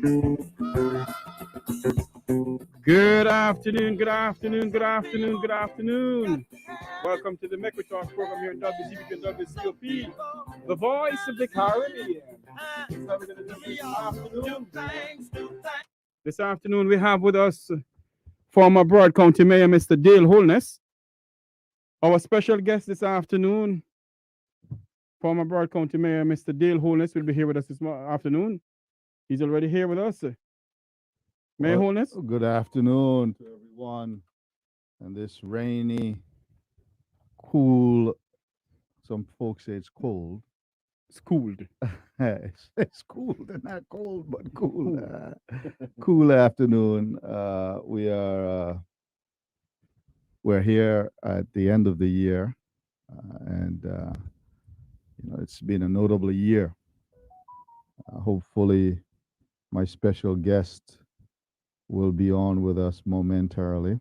Good afternoon, good afternoon, good afternoon, good afternoon. Welcome to the Mekwitosh program here in WCBQ WCOP, the voice of the Caribbean. This is how we're going to do this afternoon. This afternoon we have with us former Broward County Mayor Mr. Dale Holness. Our special guest this afternoon, former Broward County Mayor Mr. Dale Holness, will be here with us this afternoon. He's already here with us. Mayor Holness. Good afternoon to everyone. And this rainy, cool, some folks say it's cold. It's cooled. It's cool, not cold, but cool. Cool afternoon. We're here at the end of the year, and it's been a notable year. Hopefully, my special guest will be on with us momentarily.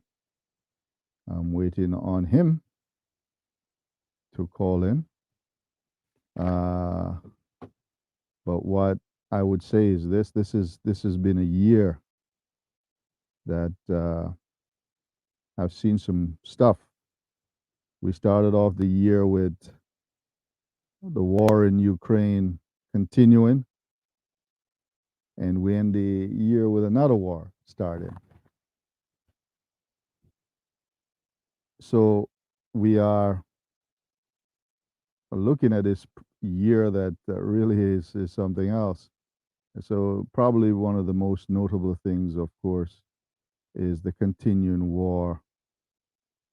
I'm waiting on him to call in. But what I would say is this has been a year that I've seen some stuff. We started off the year with the war in Ukraine continuing, and we end the year with another war starting. So we are looking at this year that really is something else. So probably one of the most notable things, of course, is the continuing war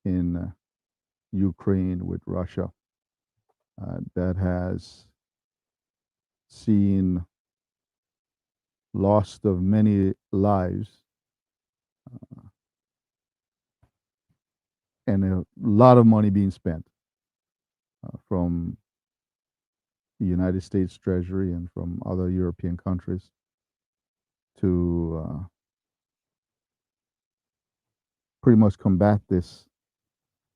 in Ukraine with Russia that has seen loss of many lives and a lot of money being spent from the United States Treasury and from other European countries to pretty much combat this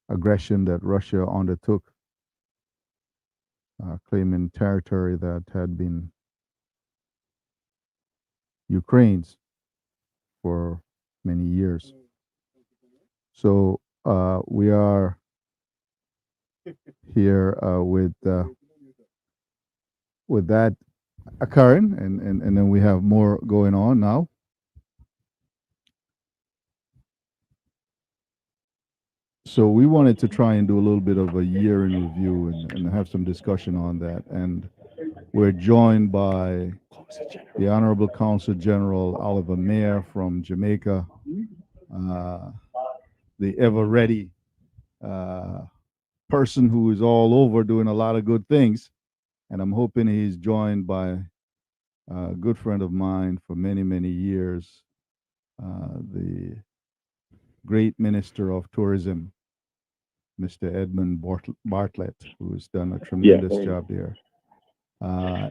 aggression that Russia undertook, claiming territory that had been Ukraine's for many years. So we are here with that occurring, and then we have more going on now. So we wanted to try and do a little bit of a year in review and have some discussion on that. And we're joined by the Honorable Consul General Oliver Mayer from Jamaica, the ever ready person who is all over doing a lot of good things. And I'm hoping he's joined by a good friend of mine for many, many years, the great Minister of Tourism, Mr. Edmund Bartlett, who has done a tremendous job there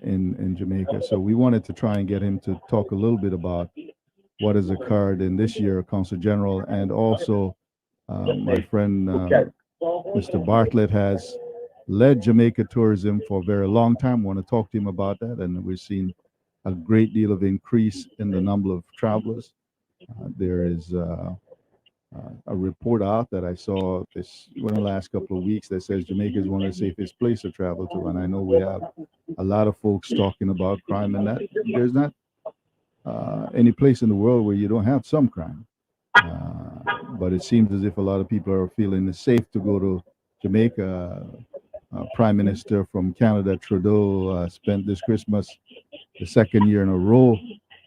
in Jamaica. So we wanted to try and get him to talk a little bit about what has occurred in this year, Consul General, and also my friend Mr. Bartlett has led Jamaica tourism for a very long time. I want to talk to him about that, and we've seen a great deal of increase in the number of travelers. There is a report out that I saw this in the last couple of weeks that says Jamaica is one of the safest places to travel to, and I know we have a lot of folks talking about crime and that. There's not any place in the world where you don't have some crime, but it seems as if a lot of people are feeling it's safe to go to Jamaica. Prime Minister from Canada, Trudeau, spent this Christmas the second year in a row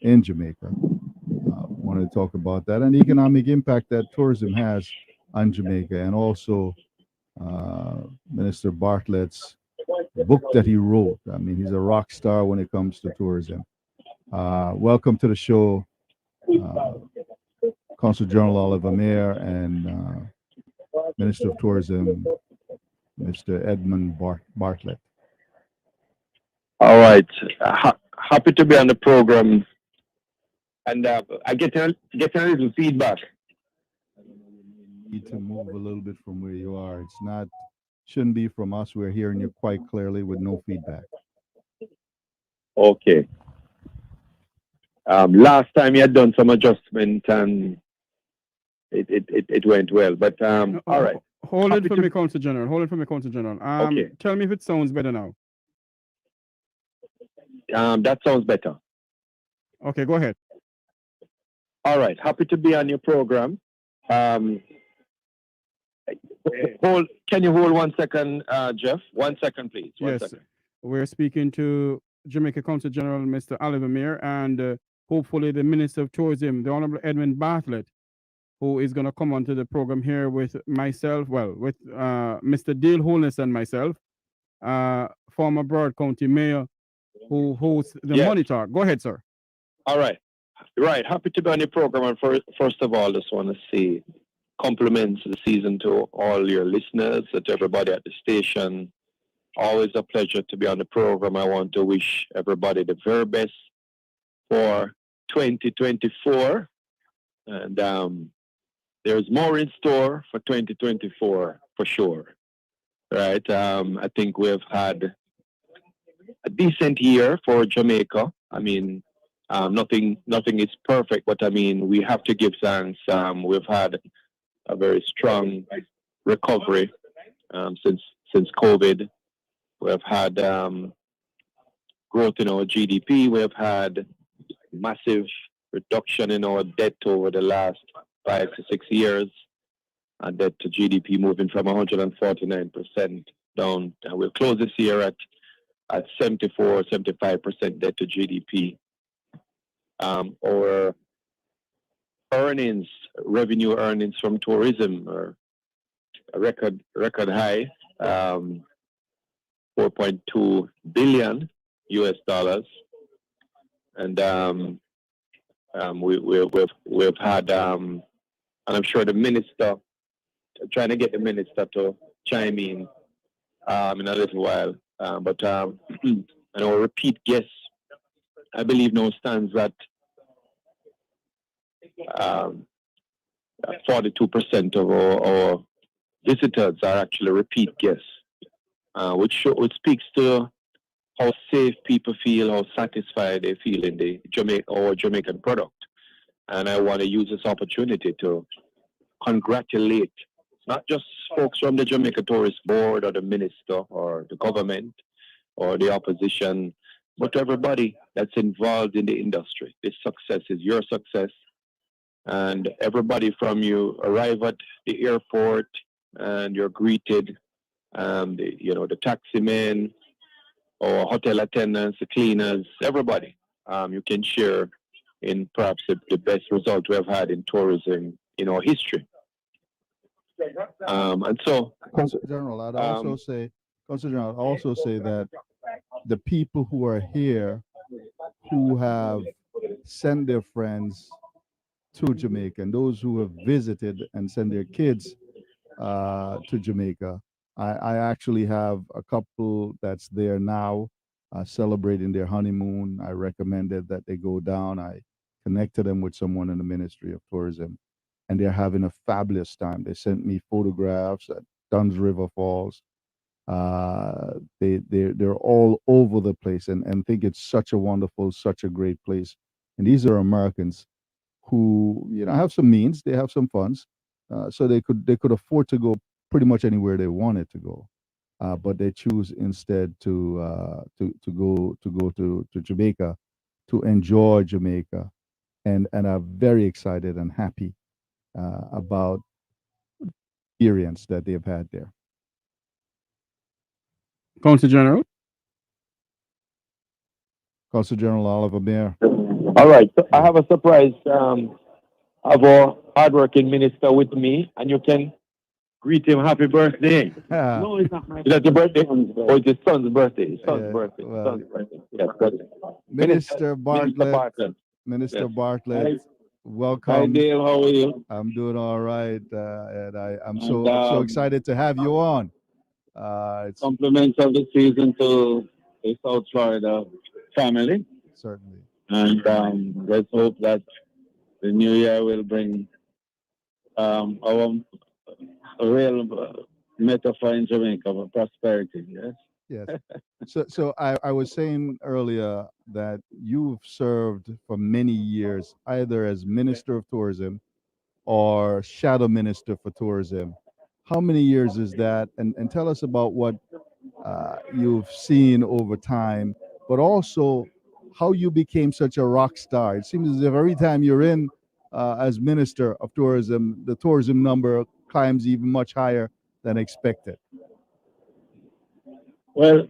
in Jamaica. Wanted to talk about that and the economic impact that tourism has on Jamaica, and also Minister Bartlett's book that he wrote. I mean, he's a rock star when it comes to tourism. Welcome to the show, Consul General Oliver Mayer and Minister of Tourism, Mr. Edmund Bartlett. All right. Happy to be on the program. And I get a little feedback. You need to move a little bit from where you are. It's not, shouldn't be from us. We're hearing you quite clearly with no feedback. Okay. Last time he had done some adjustment and it went well. But all right. Hold it Happy for to- me, Council General. Hold it for me, Council General. Okay. Tell me if it sounds better now. That sounds better. Okay, go ahead. All right. Happy to be on your program. Can you hold 1 second, Jeff? 1 second, please. One Yes, second. we're speaking to Jamaica Council General, Mr. Oliver Mayer, and hopefully the Minister of Tourism, the Honorable Edmund Bartlett, who is going to come onto the program here with myself, with Mr. Dale Holness and myself, former Broward County Mayor, who hosts the Yes. Money Talk. Go ahead, sir. All right. Right. Happy to be on your program. And first of all, just want to say compliments of the season to all your listeners, to everybody at the station. Always a pleasure to be on the program. I want to wish everybody the very best for 2024. And there's more in store for 2024 for sure. Right. I think we've had a decent year for Jamaica. I mean, nothing is perfect, but I mean, we have to give thanks. We've had a very strong recovery since COVID. We've had growth in our GDP. We've had massive reduction in our debt over the last 5 to 6 years. Our debt to GDP moving from 149% down. We'll close this year at 74, 75% debt to GDP. Our revenue earnings from tourism are a record high, $4.2 billion US dollars, and we've had, and I'm sure the minister, trying to get the minister to chime in a little while, but and our repeat guests, I believe now stands at 42% of our visitors are actually repeat guests, which speaks to how safe people feel, how satisfied they feel in the Jamaican product. And I want to use this opportunity to congratulate not just folks from the Jamaica Tourist Board or the minister or the government or the opposition, but everybody that's involved in the industry. This success is your success. And everybody from you arrive at the airport and you're greeted, the taxi men or hotel attendants, the cleaners, everybody. You can share in perhaps the best result we have had in tourism in our history. And so, Consul General, I'd also say that the people who are here who have sent their friends to Jamaica and those who have visited and sent their kids to Jamaica. I actually have a couple that's there now celebrating their honeymoon. I recommended that they go down. I connected them with someone in the Ministry of Tourism, and they're having a fabulous time. They sent me photographs at Dunn's River Falls. They're all over the place and think it's such a wonderful, such a great place. And these are Americans who have some means, they have some funds, so they could afford to go pretty much anywhere they wanted to go, but they choose instead to go to Jamaica, to enjoy Jamaica, and are very excited and happy about the experience that they've had there. Council General. Consul General Oliver Mayer. All right, so I have a surprise. Of our hardworking minister with me, and you can greet him happy birthday. No, it's not my birthday. Is that your birthday? Or it's his son's birthday? His son's birthday. Well, son's birthday. Yes, Minister Bartlett. Minister Bartlett, welcome. Hi, Dale. How are you? I'm doing all right, and I'm so excited to have you on. It's compliments of the season to the South Florida family. Certainly. And let's hope that the new year will bring a real metaphor in Jamaica for prosperity, yes? Yes. So I was saying earlier that you've served for many years either as Minister of Tourism or Shadow Minister for Tourism. How many years is that? And tell us about what you've seen over time, but also how you became such a rock star. It seems as if every time you're in as Minister of Tourism, the tourism number climbs even much higher than expected. Well,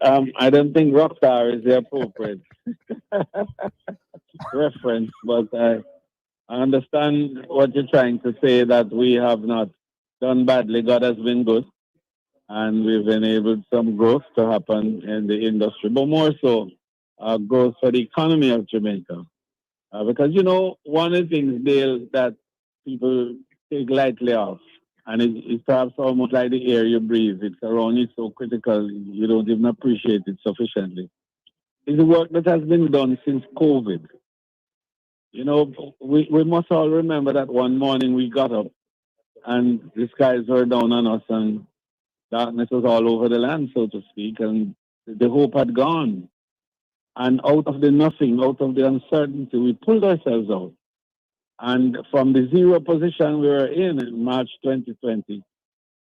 I don't think rockstar is the appropriate reference, but I understand what you're trying to say, that we have not done badly. God has been good, and we've enabled some growth to happen in the industry, but more so, growth for the economy of Jamaica. Because, one of the things, Dale, that people take lightly off, and it's perhaps almost like the air you breathe. It's around you so critical, you don't even appreciate it sufficiently. Is the work that has been done since COVID. We must all remember that one morning we got up and the skies were down on us and darkness was all over the land, so to speak, and the hope had gone. And out of the nothing, out of the uncertainty, we pulled ourselves out. And from the zero position we were in March 2020,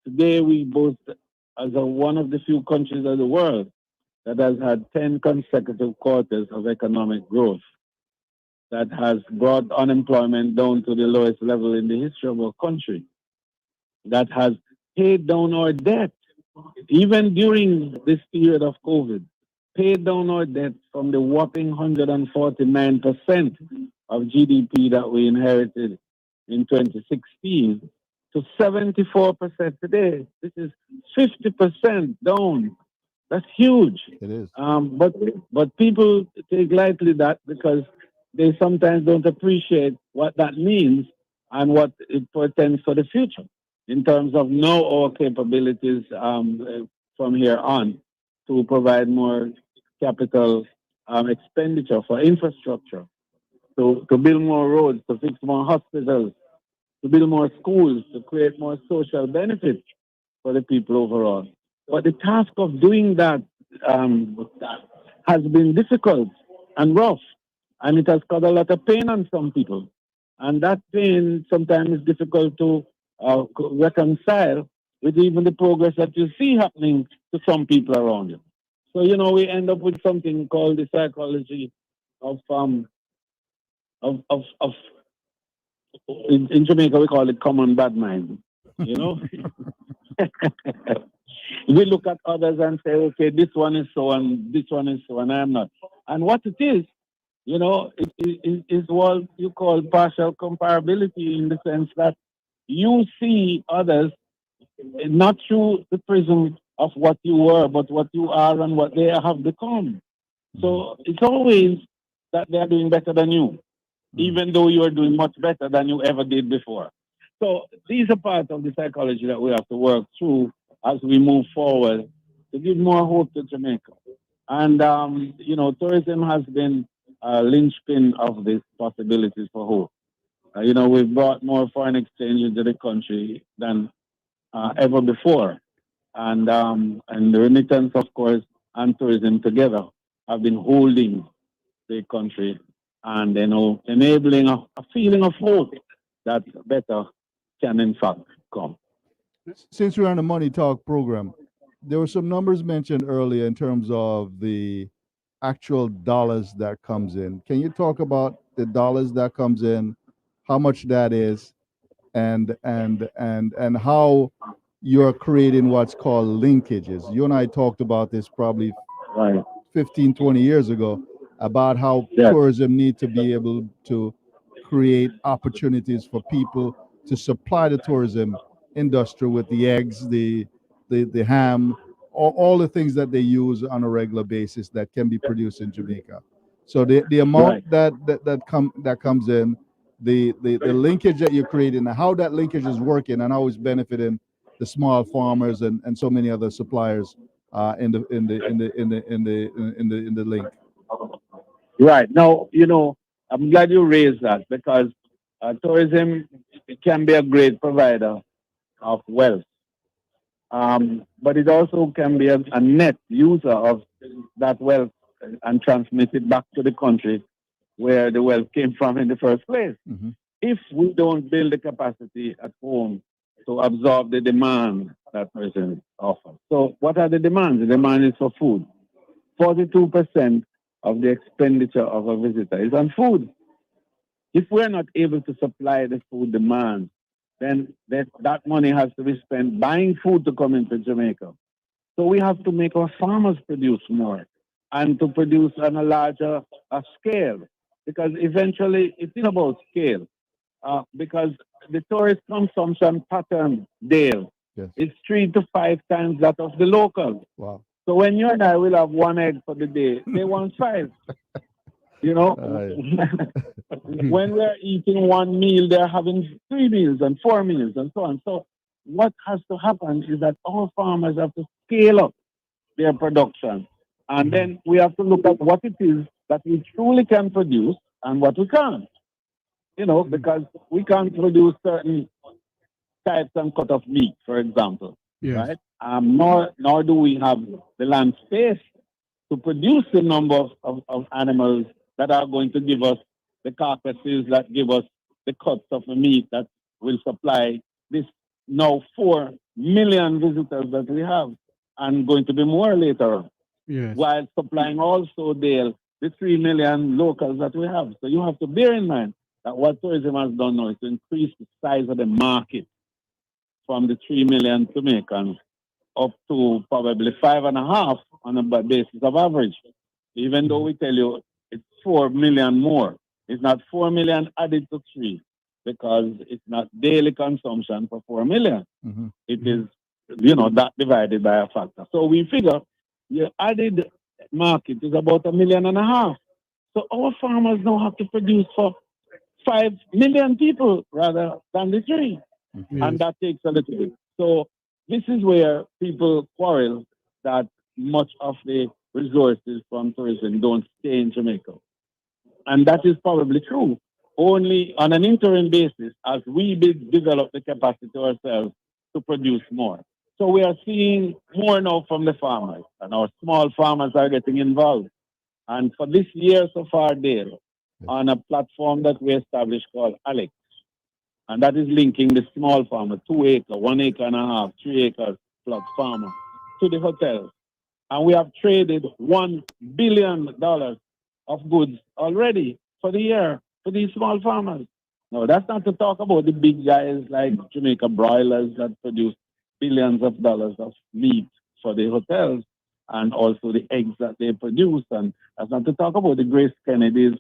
today we boast as one of the few countries of the world that has had 10 consecutive quarters of economic growth, that has brought unemployment down to the lowest level in the history of our country, that has paid down our debt, even during this period of COVID, paid down our debt from the whopping 149% of GDP that we inherited in 2016 to 74% today. This is 50% down. That's huge. It is. But people take lightly that because they sometimes don't appreciate what that means and what it portends for the future in terms of know our capabilities from here on to provide more capital expenditure for infrastructure, to build more roads, to fix more hospitals, to build more schools, to create more social benefits for the people overall. But the task of doing that has been difficult and rough, and it has caused a lot of pain on some people. And that pain sometimes is difficult to reconcile with even the progress that you see happening to some people around you. So, we end up with something called the psychology of in Jamaica we call it common bad mind. We look at others and say, okay, this one is so and this one is so and I am not. And what it is, it is what you call partial comparability, in the sense that you see others not through the prism of what you were, but what you are and what they have become. So it's always that they are doing better than you, even though you are doing much better than you ever did before. So these are part of the psychology that we have to work through as we move forward to give more hope to Jamaica. And, tourism has been a linchpin of these possibilities for hope. We've brought more foreign exchange into the country than ever before. And the remittance, of course, and tourism together have been holding the country and, enabling a feeling of hope that better can in fact come. Since we're on the Money Talk program, there were some numbers mentioned earlier in terms of the actual dollars that comes in. Can you talk about the dollars that comes in, how much that is, and how you're creating what's called linkages? You and I talked about this probably Right. 15, 20 years ago about how Yes. tourism need to be able to create opportunities for people to supply the tourism industry with the eggs, the ham, all the things that they use on a regular basis that can be produced in Jamaica. So the amount that comes in, the linkage that you're creating, and how that linkage is working, and how it's benefiting the small farmers and so many other suppliers in the link. Right. Now, I'm glad you raised that, because tourism can be a great provider of wealth. But it also can be a net user of that wealth and transmit it back to the country where the wealth came from in the first place. Mm-hmm. If we don't build the capacity at home to absorb the demand that person offers. So what are the demands? The demand is for food. 42% of the expenditure of a visitor is on food. If we're not able to supply the food demand, then that money has to be spent buying food to come into Jamaica. So we have to make our farmers produce more and to produce on a larger scale, because eventually it's not about scale. Because the tourist consumption pattern, Dale, Yes. is 3 to 5 times that of the locals. Wow. So when you and I will have one egg for the day, they want 5. You know, when we're eating one meal, they're having 3 meals and 4 meals and so on. So what has to happen is that our farmers have to scale up their production. And then we have to look at what it is that we truly can produce and what we can't. You know, because we can't produce certain types and cut of meat, for example, Yes. right? Nor do we have the land space to produce the number of animals that are going to give us the carcasses that give us the cuts of the meat that will supply this now 4 million visitors that we have, and going to be more later on, Yes. while supplying also the 3 million locals that we have. So you have to bear in mind that what tourism has done now is to increase the size of the market from the 3 million Jamaicans up to probably 5.5 on a basis of average. Even though we tell you it's 4 million more, it's not 4 million added to 3, because it's not daily consumption for 4 million. Mm-hmm. It is, you know, that divided by a factor. So we figure the added market is about 1.5 million. So our farmers now have to produce for 5 million people rather than the 3. Mm-hmm. And that takes a little bit. So this is where people quarrel that much of the resources from tourism don't stay in Jamaica. And that is probably true. Only on an interim basis as we develop the capacity ourselves to produce more. So we are seeing more now from the farmers, and our small farmers are getting involved. And for this year so far, Dale, on a platform that we established called Alex, and that is linking the small farmer, 2 acre, 1.5 acres, 3 acres plus farmer, to the hotels. And we have traded $1 billion of goods already for the year for these small farmers. Now, that's not to talk about the big guys like Jamaica broilers that produce billions of dollars of meat for the hotels, and also the eggs that they produce. And that's not to talk about the Grace Kennedys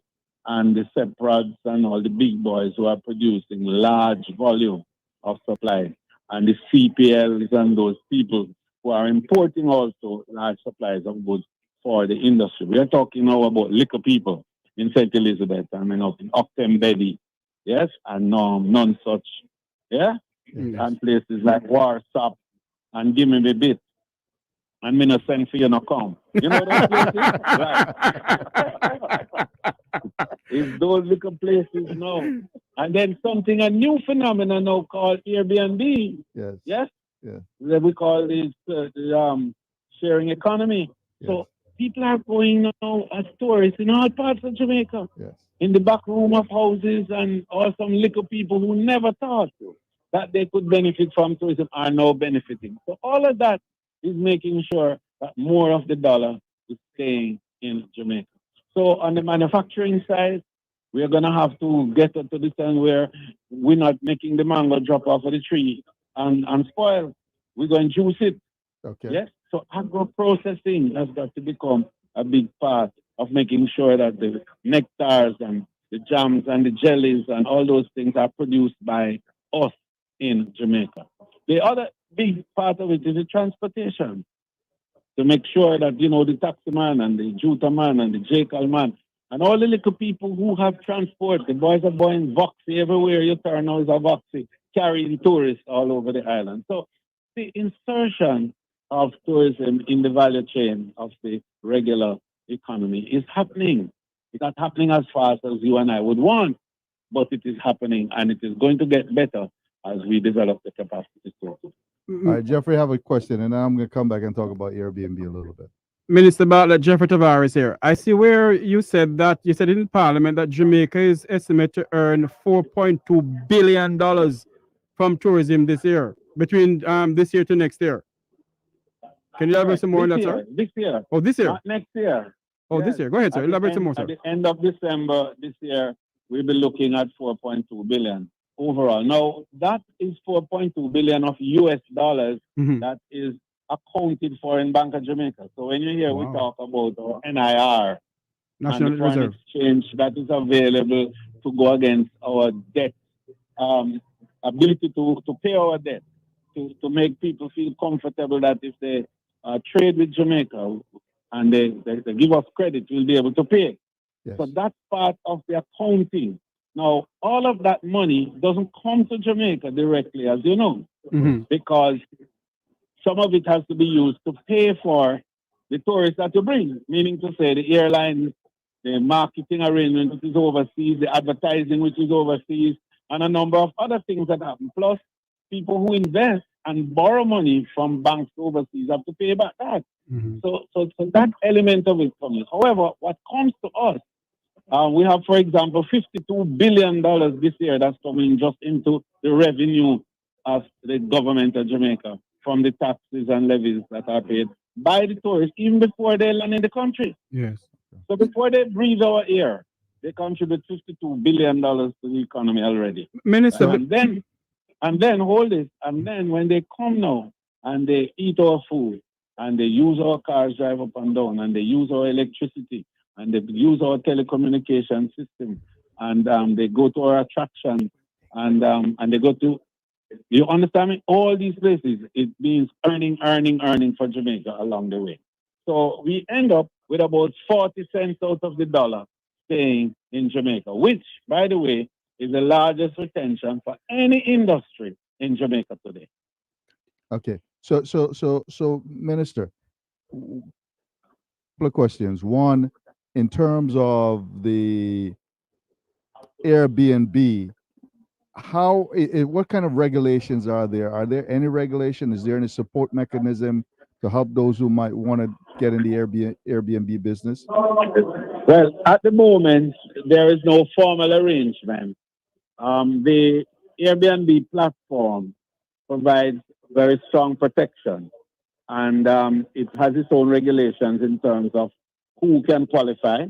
and the Seprads and all the big boys who are producing large volume of supply, and the CPLs and those people who are importing also large supplies of goods for the industry. We are talking now about liquor people in St. Elizabeth, I mean, up in Octem Betty, yes, and none such, yeah, and places like Warsop and Gimme Me Bit, and me no send for you no come. You know those places? Right. It's those little places now. And then a new phenomenon now called Airbnb. Yes. Yes? Yeah. That we call this sharing economy. Yes. So people are going now as tourists in all parts of Jamaica. Yes. In the back room of houses, and or some little people who never thought that they could benefit from tourism are now benefiting. So all of that is making sure that more of the dollar is staying in Jamaica. So on the manufacturing side, we are going to have to get to the time where we're not making the mango drop off of the tree and spoil. We're going to juice it. Okay. Yes. So agro-processing has got to become a big part of making sure that the nectars and the jams and the jellies and all those things are produced by us in Jamaica. The other big part of it is the transportation, to make sure that, you know, the taxi man and the Juta man and the Jekyll man and all the little people who have transport, the boys are buying Voxy everywhere you turn now is a Voxy, carrying tourists all over the island. So the insertion of tourism in the value chain of the regular economy is happening. It's not happening as fast as you and I would want, but it is happening, and it is going to get better as we develop the capacity to. All right, Jeffrey, I have a question, and then I'm going to come back and talk about Airbnb a little bit. Minister Bartlett, Jeffrey Tavares here. I see where you said in Parliament that Jamaica is estimated to earn $4.2 billion from tourism this year, between this year to next year. Can you elaborate some more on that, sir? This year. Oh, this year. Not next year. Oh, yes. This year. Go ahead, sir. Elaborate some more, sir. At the end of December this year, we'll be looking at 4.2 billion overall. Now, that is 4.2 billion of US dollars that is accounted for in Bank of Jamaica. So when you hear we talk about our NIR, National and the foreign Reserve exchange that is available to go against our debt, ability to pay our debt, to make people feel comfortable that if they trade with Jamaica and they give us credit, we'll be able to pay. Yes. So that's part of the accounting. Now, all of that money doesn't come to Jamaica directly, as you know, because some of it has to be used to pay for the tourists that you bring, meaning to say the airlines, the marketing arrangement which is overseas, the advertising which is overseas, and a number of other things that happen. Plus, people who invest and borrow money from banks overseas have to pay back that. So that element of it comes. However, what comes to us, we have, for example, $52 billion this year that's coming just into the revenue of the government of Jamaica from the taxes and levies that are paid by the tourists even before they land in the country. Yes. So before they breathe our air, they contribute $52 billion to the economy already. Minister, and then hold it. And then when they come now and they eat our food and they use our cars, drive up and down, and they use our electricity and they use our telecommunication system and they go to our attractions and they go to, you understand me? All these places, it means earning for Jamaica along the way. So we end up with about 40 cents out of the dollar staying in Jamaica, which, by the way, is the largest retention for any industry in Jamaica today. Okay. So, Minister, a couple of questions. One, in terms of the Airbnb, what kind of regulations are there? Are there any regulation? Is there any support mechanism to help those who might want to get in the Airbnb business? Well, at the moment, there is no formal arrangement. The Airbnb platform provides very strong protection, and it has its own regulations in terms of who can qualify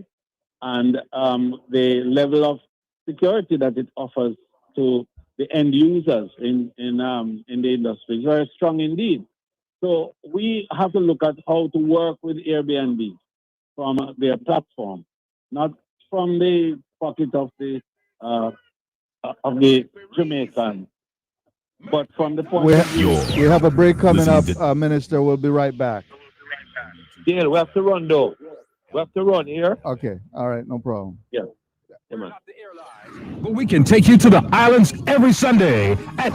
and the level of security that it offers to the end users in the industry is very strong indeed. So we have to look at how to work with Airbnb from their platform, not from the pocket of the Jamaican, but from the point of view. We have a break coming up, Minister. We'll be right back. Yeah, we have to run though. We have to run here. Okay. All right. No problem. Yeah. Come on. But we can take you to the islands every Sunday at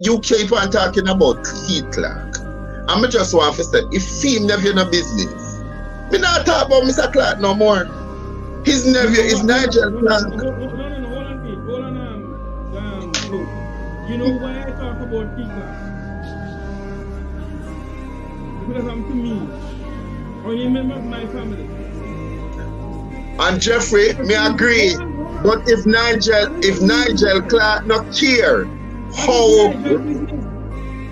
you keep on talking about Keith Clark. I'm just want to say, if he never in a business, me not talk about Mr. Clark no more. His nephew is Nigel Clark. Hold on, you know why I talk about Keith Clark? Because I'm to me, or you member of my family. And Jeffrey, me agree. But if Nigel Clark not care how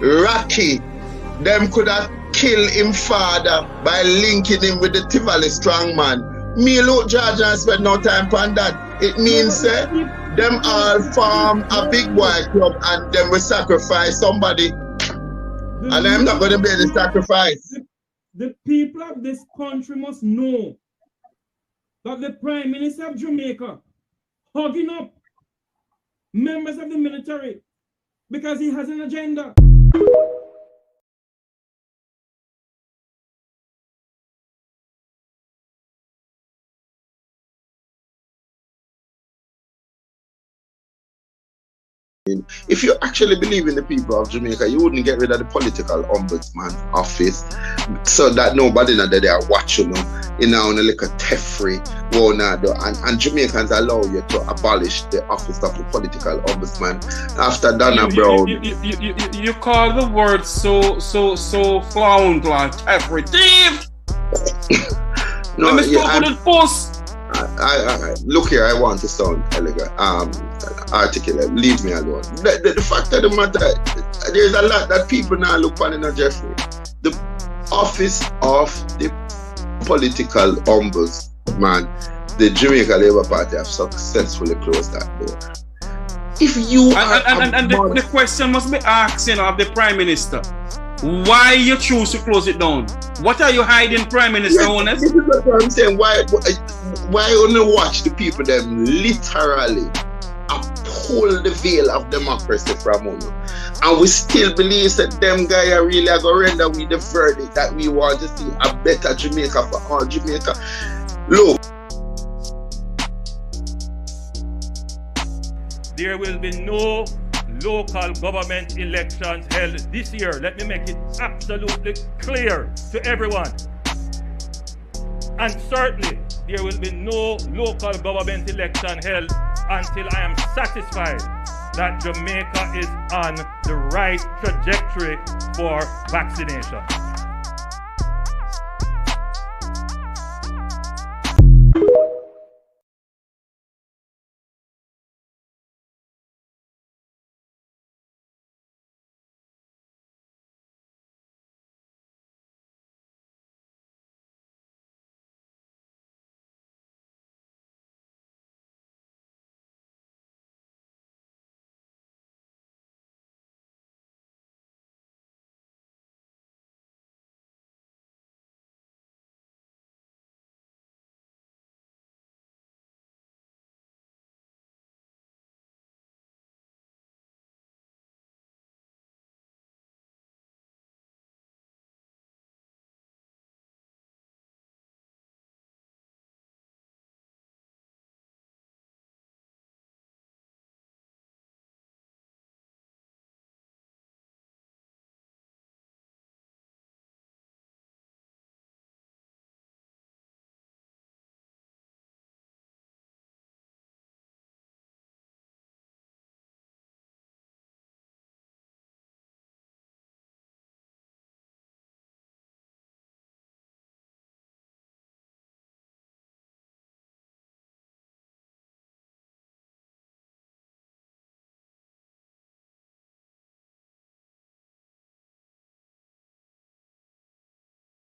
Rocky them could have killed him father by linking him with the Tivoli strongman. Me look George and spend no time on that. It means them all form a big white club and them will sacrifice somebody. And I'm not going to be the sacrifice. The people of this country must know that the Prime Minister of Jamaica hugging up members of the military because he has an agenda. If you actually believe in the people of Jamaica, you wouldn't get rid of the political ombudsman office so that nobody know that they are watching on a little theft-free and Jamaicans allow you to abolish the office of the political ombudsman after Donna Brown. You call the word so found like everything. No, post. I look here, I want to sound elegant, articulate. Leave me alone. The fact of the matter, there's a lot that people now look on in a Jeffrey. The office of the political ombudsman, the Jamaica Labour Party have successfully closed that door. If you the question must be asked of the Prime Minister. Why you choose to close it down? What are you hiding, Prime Minister Holness? This is what I'm saying. Why only watch the people them literally pull the veil of democracy from us? And we still believe that them guys are really going to render with the verdict that we want to see a better Jamaica for all Jamaica. Look. There will be no local government elections held this year. Let me make it absolutely clear to everyone. And certainly, there will be no local government election held until I am satisfied that Jamaica is on the right trajectory for vaccination.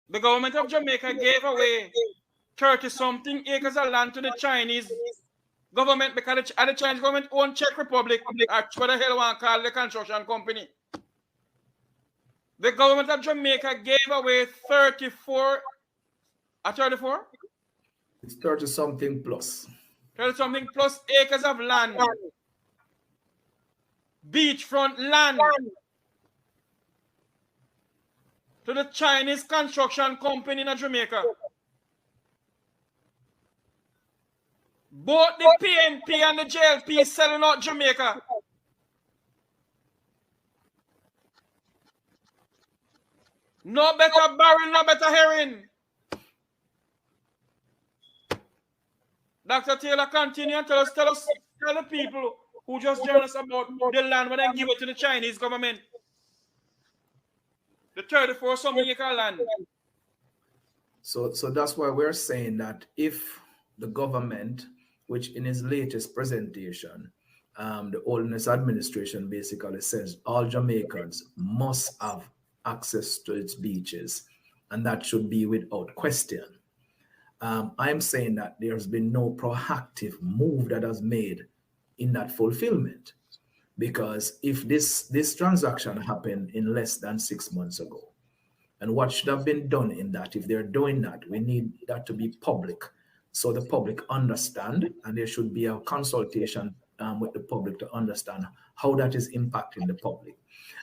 The government of Jamaica gave away 30-something acres of land to the Chinese government because the Chinese government owned Czech Republic, or what the hell you want to call the construction company. The government of Jamaica gave away 34. It's 30-something plus. 30-something plus acres of land. Beachfront land. To the Chinese construction company in Jamaica. Both the PNP and the JLP selling out Jamaica. No better barrel, no better herring. Dr. Taylor, continue and tell the people who just joined us about the land when they give it to the Chinese government. The 34-something acre land. So that's why we're saying that if the government, which in its latest presentation, the Holness administration basically says all Jamaicans must have access to its beaches, and that should be without question. I'm saying that there's been no proactive move that has made in that fulfillment. Because if this transaction happened in less than 6 months ago, and what should have been done in that, if they're doing that, we need that to be public, so the public understand, and there should be a consultation with the public to understand how that is impacting the public.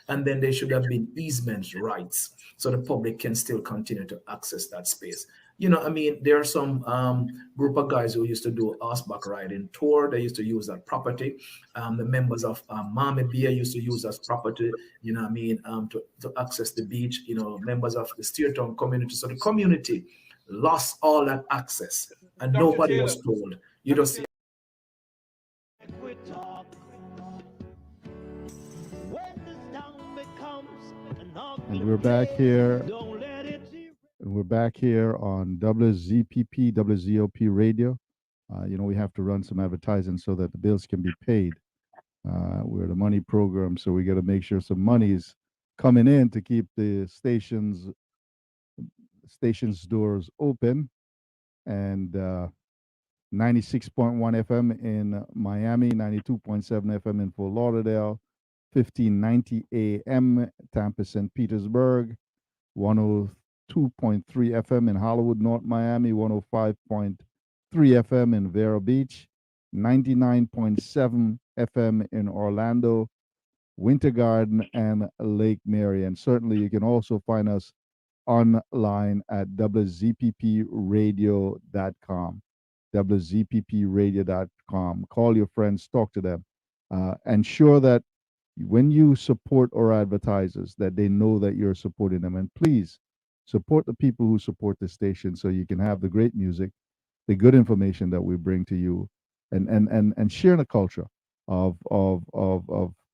And then there should have been easement rights, so the public can still continue to access that space. You know, I mean, there are some group of guys who used to do horseback riding tour. They used to use that property. The members of Mami Beer used to use that property, you know what I mean, to access the beach, you know, members of the Steertown community. So the community lost all that access and Dr. nobody Taylor. was told. You don't see. And we're back here. We're back here on WZPP, WZOP radio. You know, we have to run some advertising so that the bills can be paid. We're the money program, so we got to make sure some money is coming in to keep the stations doors open. And 96.1 FM in Miami, 92.7 FM in Fort Lauderdale, 1590 AM Tampa, St. Petersburg, 102.3 FM in Hollywood, North Miami, 105.3 FM in Vero Beach, 99.7 FM in Orlando, Winter Garden, and Lake Mary. And certainly you can also find us online at WZPPradio.com. WZPPradio.com. Call your friends, talk to them. Ensure that when you support our advertisers, that they know that you're supporting them. And please support the people who support the station so you can have the great music, the good information that we bring to you, and share the culture of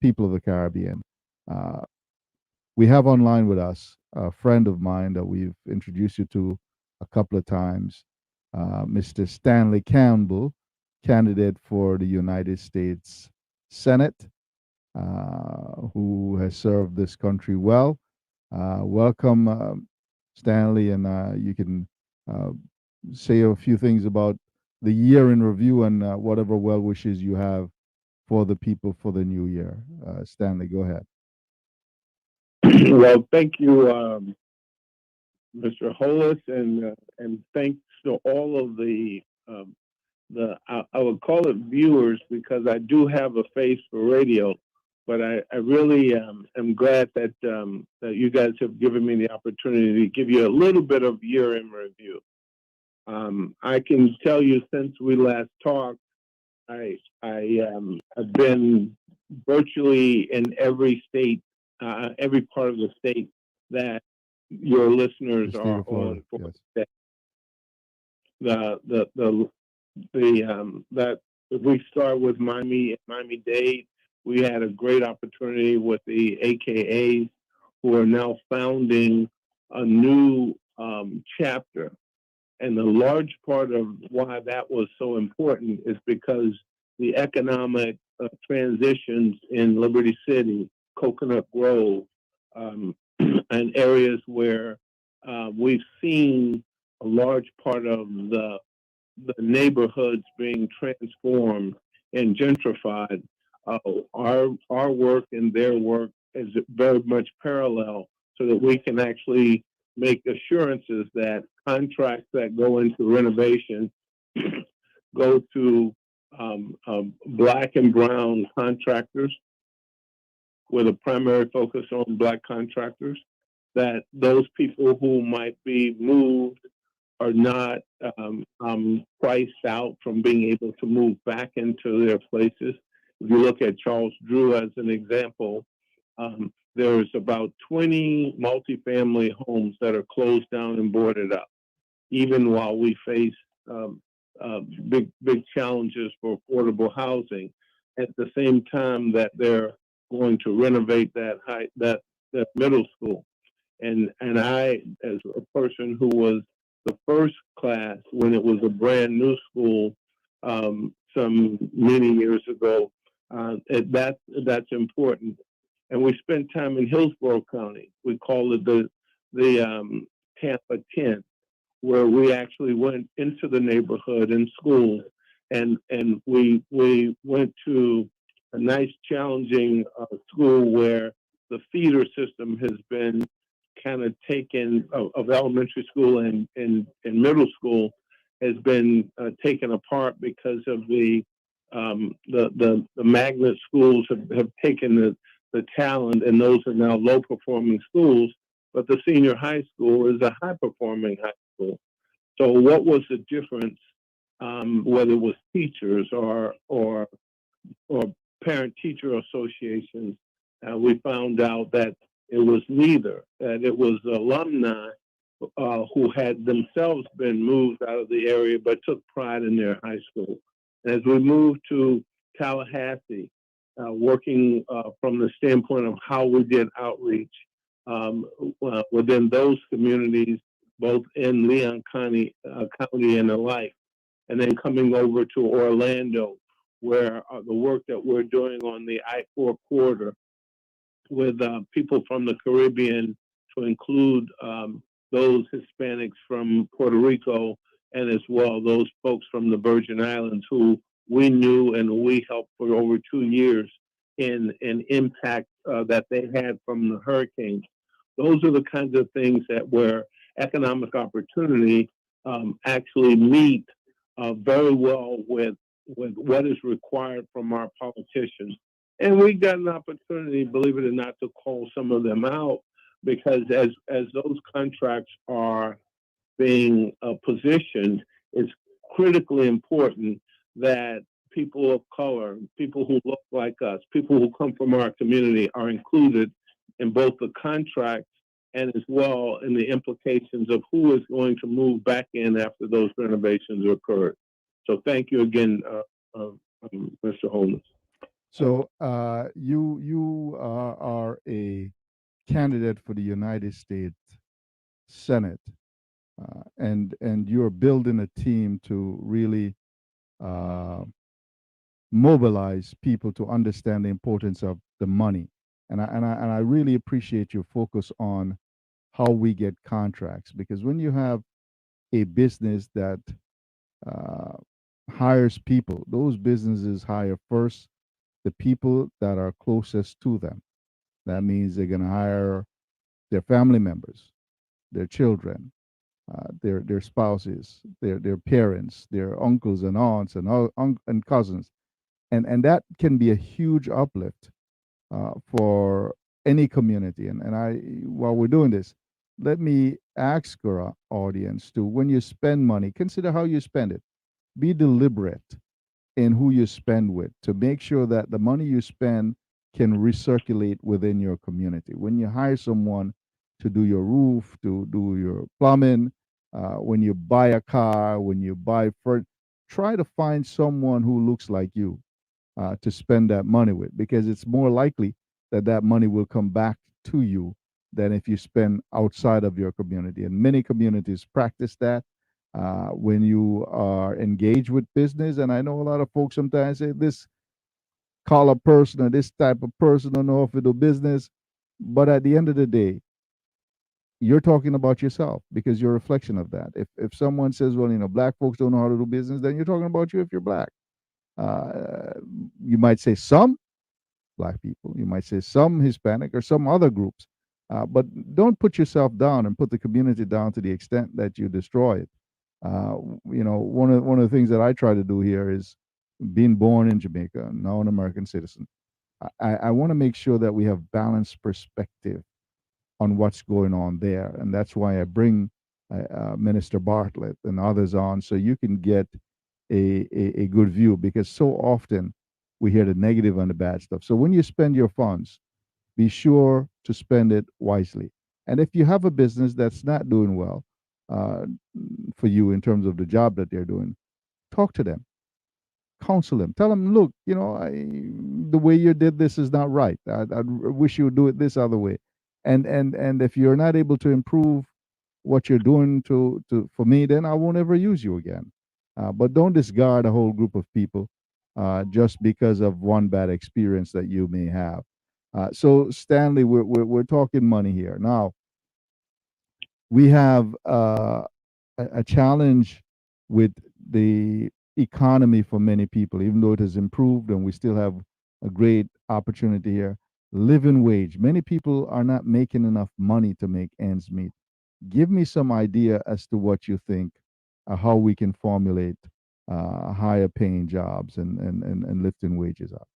people of the Caribbean. We have online with us a friend of mine that we've introduced you to a couple of times, Mr. Stanley Campbell, candidate for the United States Senate, who has served this country well. Welcome, Stanley, and you can say a few things about the year in review and whatever well wishes you have for the people for the new year. Stanley, go ahead. Well, thank you, Mr. Holness, and thanks to all of the I would call it viewers, because I do have a face for radio, but I really am glad that that you guys have given me the opportunity to give you a little bit of year in review. I can tell you, since we last talked, I have been virtually in every state, every part of the state that your listeners are on. Yes. That if we start with Miami-Dade, we had a great opportunity with the AKAs, who are now founding a new chapter. And the large part of why that was so important is because the economic transitions in Liberty City, Coconut Grove, and areas where we've seen a large part of the neighborhoods being transformed and gentrified. Our work and their work is very much parallel, so that we can actually make assurances that contracts that go into renovation go to Black and brown contractors, with a primary focus on Black contractors, that those people who might be moved are not priced out from being able to move back into their places. If you look at Charles Drew as an example, there's about 20 multifamily homes that are closed down and boarded up, even while we face big challenges for affordable housing. At the same time that they're going to renovate that middle school, and I, as a person who was the first class when it was a brand new school some many years ago, that's important. And we spent time in Hillsborough County. We call it the Tampa 10, where we actually went into the neighborhood and schools, and we went to a nice, challenging school where the feeder system has been kind of taken of elementary school and middle school has been taken apart because of the magnet schools have taken the talent, and those are now low performing schools. But the senior high school is a high performing high school. So what was the difference, whether it was teachers or parent-teacher associations? We found out that it was neither, that it was alumni who had themselves been moved out of the area but took pride in their high school. And as we moved to Tallahassee, working from the standpoint of how we did outreach within those communities, both in Leon County and the like, and then coming over to Orlando, where the work that we're doing on the I-4 corridor with people from the Caribbean, to include those Hispanics from Puerto Rico, and as well those folks from the Virgin Islands who we knew and we helped for over 2 years in impact that they had from the hurricanes. Those are the kinds of things that where economic opportunity actually meet very well with what is required from our politicians. And we got an opportunity, believe it or not, to call some of them out, because as those contracts are being positioned, it's critically important that people of color, people who look like us, people who come from our community are included in both the contracts and as well in the implications of who is going to move back in after those renovations occurred. So thank you again, Mr. Holness. So you are a candidate for the United States Senate, and you're building a team to really mobilize people to understand the importance of the money. And I really appreciate your focus on how we get contracts, because when you have a business that hires people, those businesses hire first the people that are closest to them. That means they're going to hire their family members, their children, their spouses, their parents, their uncles and aunts and cousins, and that can be a huge uplift for any community. And I, while we're doing this, let me ask our audience to, when you spend money, consider how you spend it. Be deliberate in who you spend with, to make sure that the money you spend can recirculate within your community. When you hire someone to do your roof, to do your plumbing, when you buy a car, when you buy furniture, try to find someone who looks like you to spend that money with, because it's more likely that that money will come back to you than if you spend outside of your community. And many communities practice that when you are engaged with business. And I know a lot of folks sometimes say this color person or this type of person don't know if it'll business, but at the end of the day, you're talking about yourself, because you're a reflection of that. If someone says, well, black folks don't know how to do business, then you're talking about you if you're black. You might say some black people, you might say some Hispanic or some other groups, but don't put yourself down and put the community down to the extent that you destroy it. One of the things that I try to do here is, being born in Jamaica, now an American citizen, I want to make sure that we have balanced perspective on what's going on there. And that's why I bring Minister Bartlett and others on, so you can get a good view, because so often we hear the negative and the bad stuff. So when you spend your funds, be sure to spend it wisely. And if you have a business that's not doing well for you in terms of the job that they're doing, talk to them, counsel them, tell them, look, the way you did this is not right. I wish you would do it this other way. And if you're not able to improve what you're doing for me, then I won't ever use you again. But don't discard a whole group of people just because of one bad experience that you may have. So Stanley, we're talking money here. Now, we have a challenge with the economy for many people, even though it has improved and we still have a great opportunity here. Living wage. Many people are not making enough money to make ends meet. Give me some idea as to what you think, how we can formulate higher paying jobs and lifting wages up.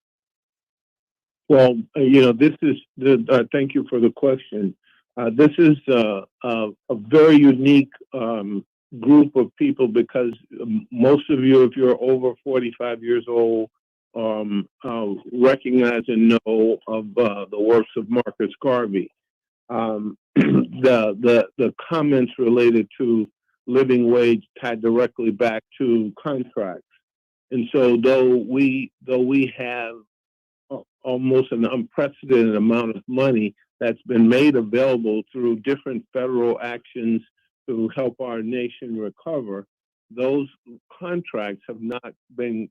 Well, this is thank you for the question. This is a very unique group of people because most of you, if you're over 45 years old, recognize and know of the works of Marcus Garvey. The comments related to living wage tied directly back to contracts. And so though we have almost an unprecedented amount of money that's been made available through different federal actions to help our nation recover, those contracts have not been,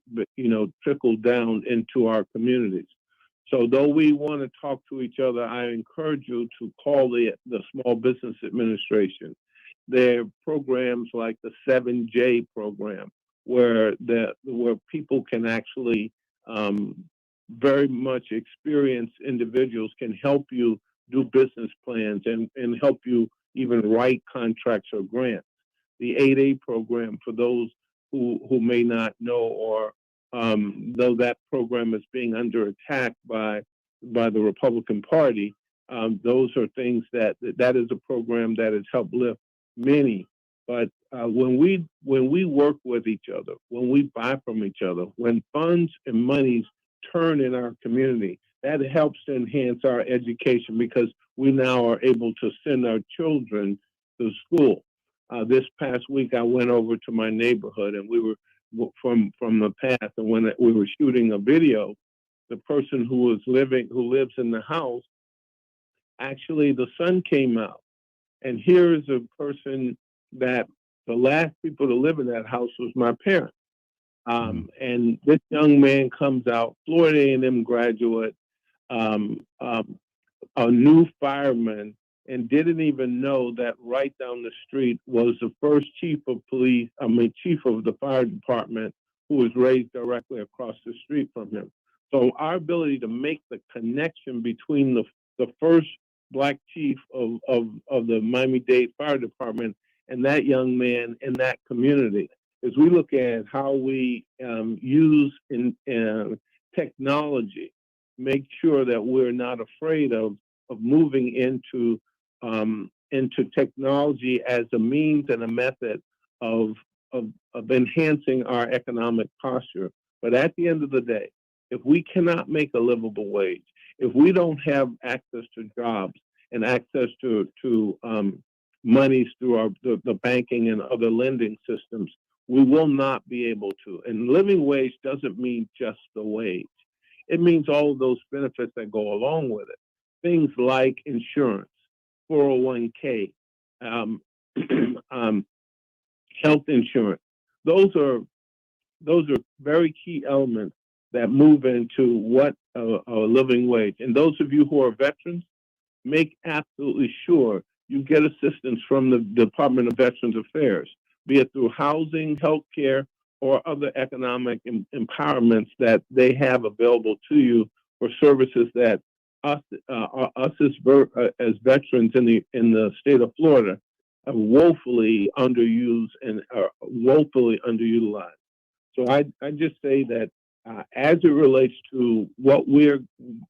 trickled down into our communities. So though we want to talk to each other, I encourage you to call the Small Business Administration. There are programs like the 7J program, where people can actually very much experienced individuals can help you do business plans and help you even write contracts or grants. The 8A program, for those who may not know, or though that program is being under attack by the Republican Party, those are things that is a program that has helped lift many. But when we work with each other, when we buy from each other, when funds and monies turn in our community, that helps to enhance our education, because we now are able to send our children to school. This past week, I went over to my neighborhood, and we were from the path, and when we were shooting a video, the person who lives in the house, actually the sun came out, and here is a person that the last people to live in that house was my parents. And this young man comes out, Florida A&M graduate, a new fireman, and didn't even know that right down the street was the first chief of the fire department, who was raised directly across the street from him. So our ability to make the connection between the first Black chief of the Miami-Dade Fire Department and that young man in that community, as we look at how we use technology, make sure that we're not afraid of moving into technology as a means and a method of enhancing our economic posture. But at the end of the day, if we cannot make a livable wage, if we don't have access to jobs and access to monies through the banking and other lending systems, we will not be able to. And living wage doesn't mean just the wage. It means all of those benefits that go along with it. Things like insurance, 401k, health insurance. Those are very key elements that move into what a living wage. And those of you who are veterans, make absolutely sure you get assistance from the Department of Veterans Affairs, be it through housing, healthcare, or other economic empowerments that they have available to you for services that us as veterans in the state of Florida are woefully underused and are woefully underutilized. So I just say that as it relates to what we're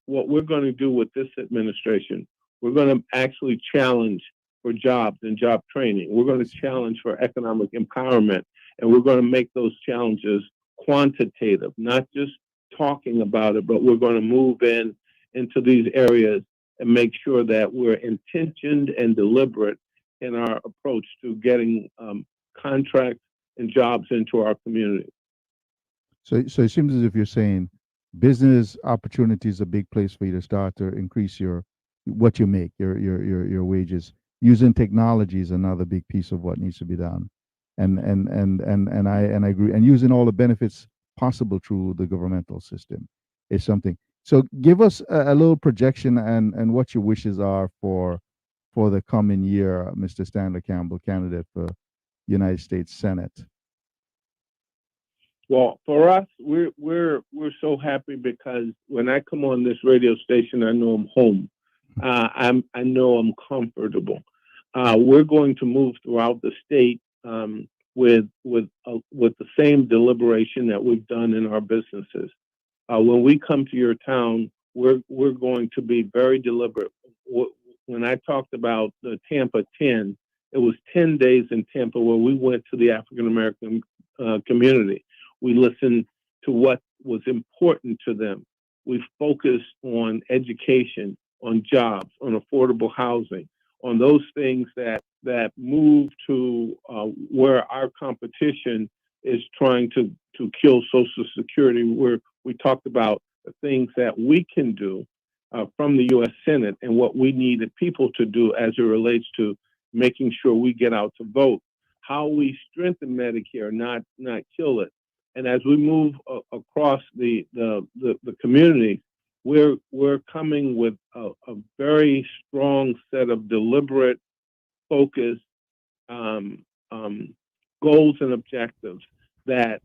going to do with this administration, we're going to actually challenge for jobs and job training. We're going to challenge for economic empowerment, and we're going to make those challenges quantitative, not just talking about it, but we're going to move into these areas and make sure that we're intentioned and deliberate in our approach to getting contracts and jobs into our community. So it seems as if you're saying business opportunity is a big place for you to start to increase what you make, your wages. Using technology is another big piece of what needs to be done, and I agree. And using all the benefits possible through the governmental system is something. So give us a little projection and what your wishes are for the coming year, Mr. Stanley Campbell, candidate for United States Senate. Well, for us, we're so happy because when I come on this radio station, I know I'm home. I know I'm comfortable. We're going to move throughout the state with the same deliberation that we've done in our businesses. When we come to your town, we're going to be very deliberate. When I talked about the Tampa 10 It was 10 days in Tampa where we went to the African American community. We listened to what was important to them. We focused on education, on jobs, on affordable housing, on those things that move to where our competition is trying to kill Social Security, where we talked about the things that we can do from the U.S. Senate and what we needed people to do as it relates to making sure we get out to vote, how we strengthen Medicare, not kill it. And as we move across the community, we're coming with a very strong set of deliberate, focused goals and objectives that,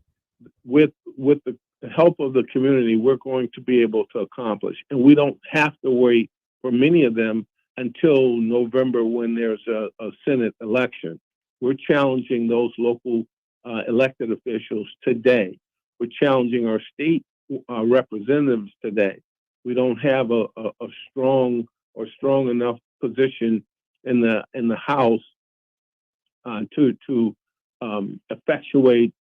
with the help of the community, we're going to be able to accomplish. And we don't have to wait for many of them until November when there's a Senate election. We're challenging those local elected officials today. We're challenging our state representatives today. We don't have a strong enough position in the House to effectuate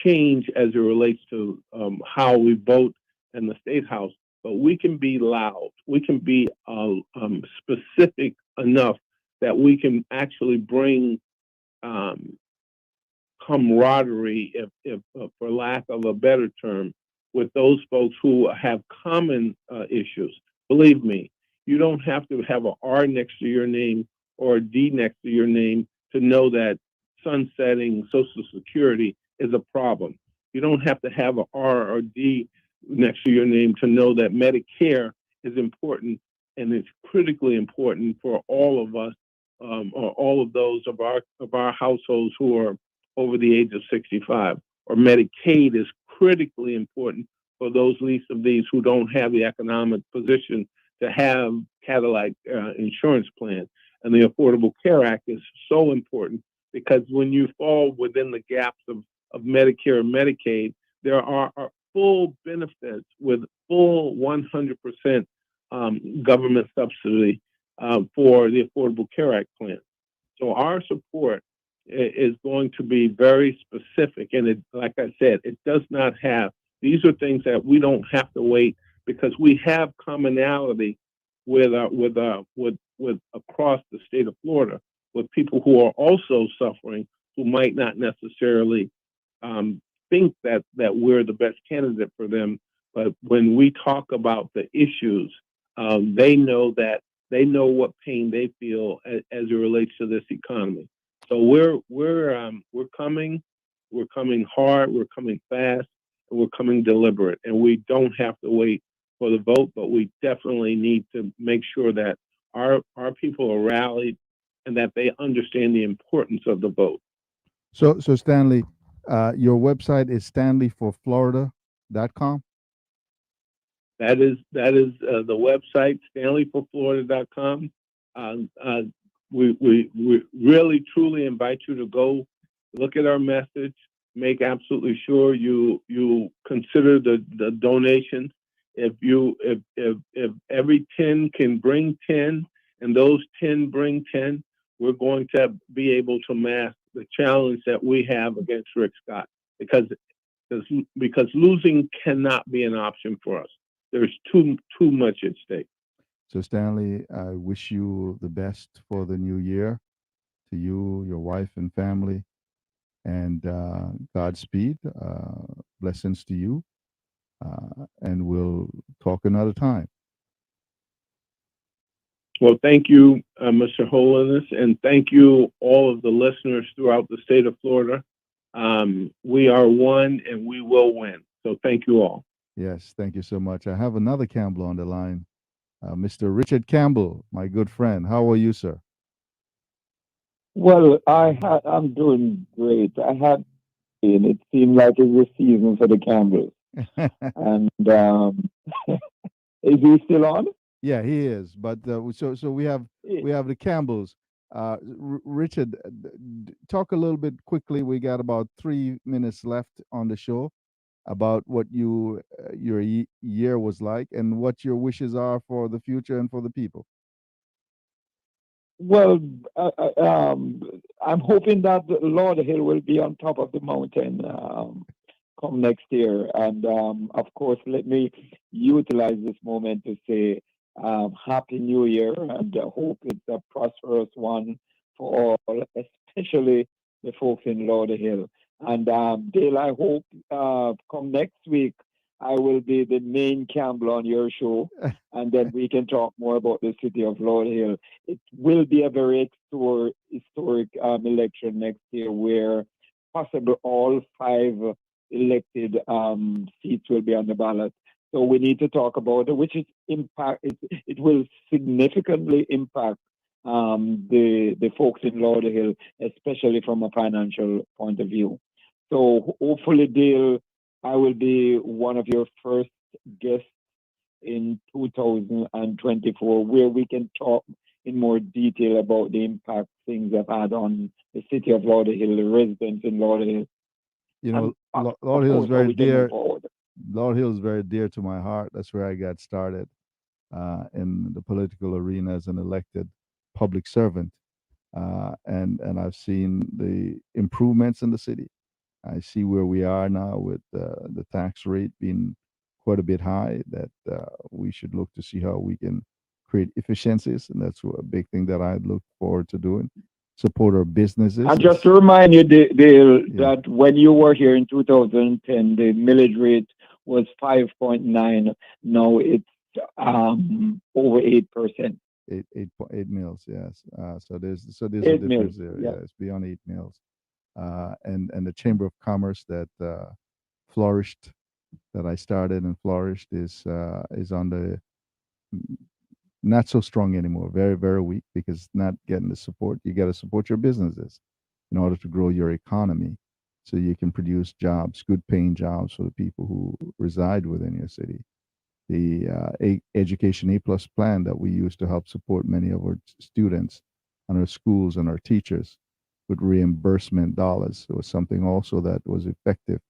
change as it relates to how we vote in the state House. But we can be loud. We can be specific enough that we can actually bring camaraderie, if for lack of a better term, with those folks who have common issues. Believe me, you don't have to have an R next to your name or a D next to your name to know that sunsetting Social Security is a problem. You don't have to have an R or D next to your name to know that Medicare is important, and it's critically important for all of us, or all of those of our households who are over the age of 65. Or Medicaid is critically important for those least of these who don't have the economic position to have Cadillac insurance plan. And the Affordable Care Act is so important because when you fall within the gaps of Medicare and Medicaid, there are full benefits with full 100% government subsidy for the Affordable Care Act plan. So our support is going to be very specific. And it, like I said, it does not have, these are things that we don't have to wait because we have commonality with across the state of Florida, with people who are also suffering, who might not necessarily think that we're the best candidate for them. But when we talk about the issues, they know what pain they feel as it relates to this economy. So we're coming hard, we're coming fast, and we're coming deliberate. And we don't have to wait for the vote, but we definitely need to make sure that our people are rallied and that they understand the importance of the vote. So Stanley, your website is stanleyforflorida.com. That is the website, stanleyforflorida.com. We really truly invite you to go look at our message, make absolutely sure you consider the donations. If every 10 can bring 10 and those 10 bring 10, we're going to be able to master the challenge that we have against Rick Scott, because losing cannot be an option for us. There's too much at stake. So Stanley, I wish you the best for the new year, to you, your wife, and family, and Godspeed. Blessings to you, and we'll talk another time. Well, thank you, Mr. Holness, and thank you all of the listeners throughout the state of Florida. We are one, and we will win. So thank you all. Yes, thank you so much. I have another Campbell on the line, Mr. Richard Campbell, my good friend. How are you, sir? Well, I'm doing great. It seemed like it was season for the Campbells. And is he still on? Yeah, he is. But so we have the Campbells. Richard, talk a little bit quickly. We got about 3 minutes left on the show about what your year was like and what your wishes are for the future and for the people. Well, I'm hoping that Lord Hill will be on top of the mountain come next year. And of course, let me utilize this moment to say Happy New Year, and hope it's a prosperous one for all, especially the folks in Lord Hill. And Dale, I hope come next week I will be the main Campbell on your show, and then we can talk more about the city of Lord Hill. It will be a very historic election next year, where possibly all 5 elected seats will be on the ballot. So we need to talk about it, which is impact. It will significantly impact the folks in Lord Hill, especially from a financial point of view. So hopefully, Dale, I will be one of your first guests in 2024, where we can talk in more detail about the impact things have had on the city of Lord Hill, the residents in Lord Hill. You know, Lord Hill is very dear. Lord Hill is very dear to my heart. That's where I got started in the political arena as an elected public servant, and I've seen the improvements in the city. I see where we are now with the tax rate being quite a bit high, that we should look to see how we can create efficiencies. And that's a big thing that I look forward to doing, support our businesses. And just to remind you, Dale, that when you were here in 2010, the millage rate was 5.9. Now it's over 8%. 8 mils, yes. So there's a 8 difference mils, there. yeah. Yeah, it's beyond 8 mils. And the Chamber of Commerce that flourished, that I started and flourished, is on the not so strong anymore. Very, very weak, because not getting the support. You got to support your businesses in order to grow your economy, so you can produce jobs, good paying jobs for the people who reside within your city. The Education A+ plan that we use to help support many of our students and our schools and our teachers with reimbursement dollars. It was something also that was effective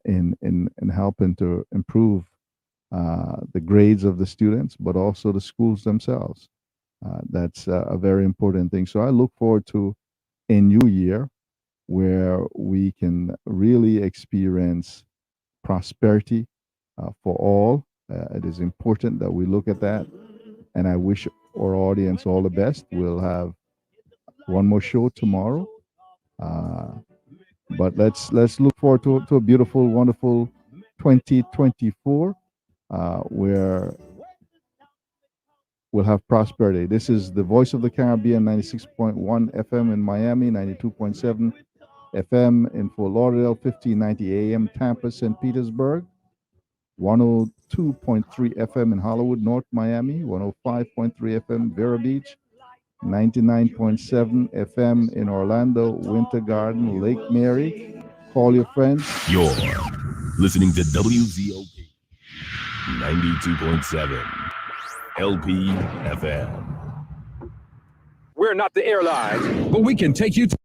in helping to improve the grades of the students, but also the schools themselves. That's a very important thing. So I look forward to a new year where we can really experience prosperity for all. It is important that we look at that, and I wish our audience all the best. We'll have one more show tomorrow, but let's look forward to a beautiful, wonderful 2024, where we'll have prosperity. This is the Voice of the Caribbean, 96.1 FM in Miami, 92.7 FM in Fort Lauderdale, 1590 AM Tampa, St. Petersburg, 102.3 FM in Hollywood, North Miami, 105.3 FM Vero Beach, 99.7 FM in Orlando, Winter Garden, Lake Mary. Call your friends. You're listening to WZOP 92.7 LP FM. We're not the airline, but we can take you to